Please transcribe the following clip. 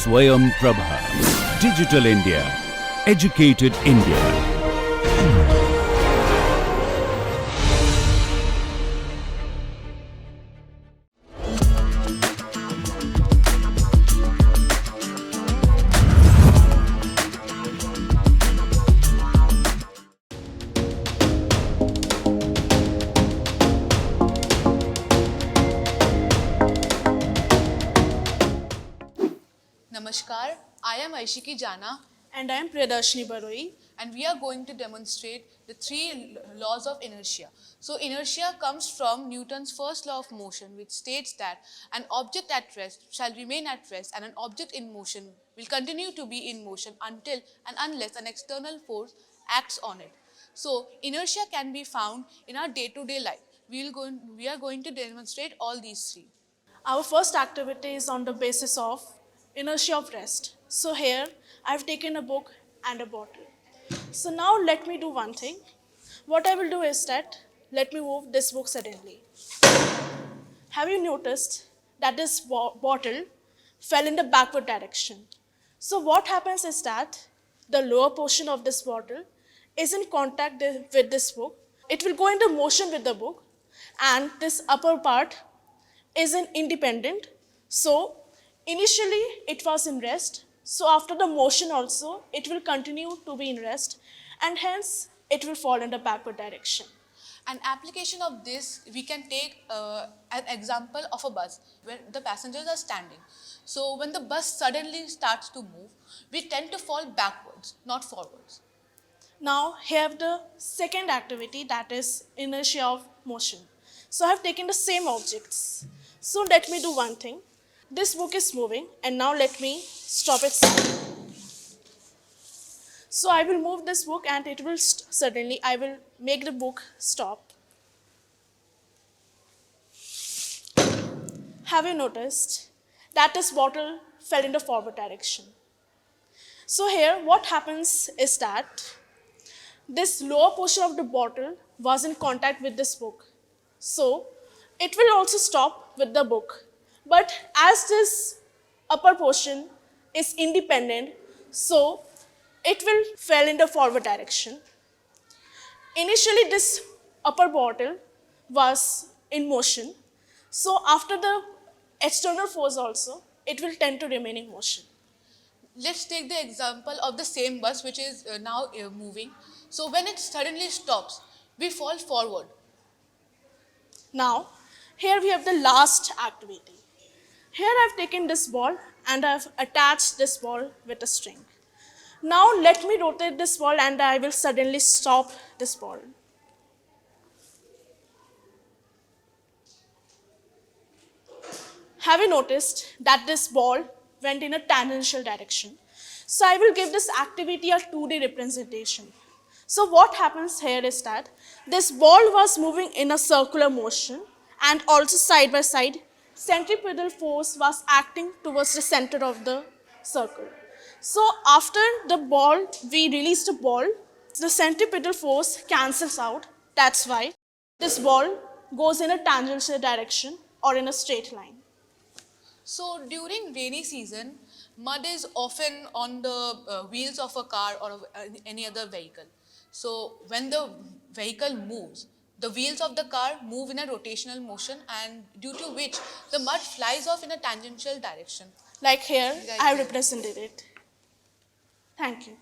Swayam Prabha. Digital India. Educated India. Namaskar, I am Aishiki Jana And I am Priyadarshini Baroi. and we are going to demonstrate the three laws of inertia. So inertia comes from Newton's first law of motion, which states that an object at rest shall remain at rest and an object in motion will continue to be in motion until and unless an external force acts on it. So inertia can be found in our day-to-day life. We are going to demonstrate all these three. Our first activity is on the basis of inertia of rest. So here I've taken a book and a bottle. So now let me do one thing. What I will do is that let me move this book suddenly. Have you noticed that this bottle fell in the backward direction? So what happens is that the lower portion of this bottle is in contact with this book. It will go into motion with the book, and this upper part is an independent. So initially it was in rest. So after the motion also, it will continue to be in rest, and hence it will fall in the backward direction. An application of this, we can take an example of a bus where the passengers are standing. So when the bus suddenly starts to move, we tend to fall backwards, not forwards. Now have the second activity, that is inertia of motion. So I have taken the same objects. So let me do one thing. This book is moving, and now let me stop it suddenly. So I will move this book and it will suddenly, I will make the book stop. Have you noticed that this bottle fell in the forward direction? So here what happens is that this lower portion of the bottle was in contact with this book. So it will also stop with the book. But as this upper portion is independent, so it will fall in the forward direction. Initially this upper bottle was in motion. So after the external force also, it will tend to remain in motion. Let's take the example of the same bus which is now moving. So when it suddenly stops, we fall forward. Now, here we have the last activity. Here I've taken this ball and I've attached this ball with a string. Now let me rotate this ball and I will suddenly stop this ball. Have you noticed that this ball went in a tangential direction? So I will give this activity a 2D representation. So what happens here is that this ball was moving in a circular motion, and also side by side, centripetal force was acting towards the center of the circle. So after the ball, we release the ball, the centripetal force cancels out. That's why this ball goes in a tangential direction or in a straight line. So during rainy season, mud is often on the wheels of a car or of any other vehicle. So when the vehicle moves, the wheels of the car move in a rotational motion, and due to which the mud flies off in a tangential direction. Like here, Like I have here. represented it. Thank you.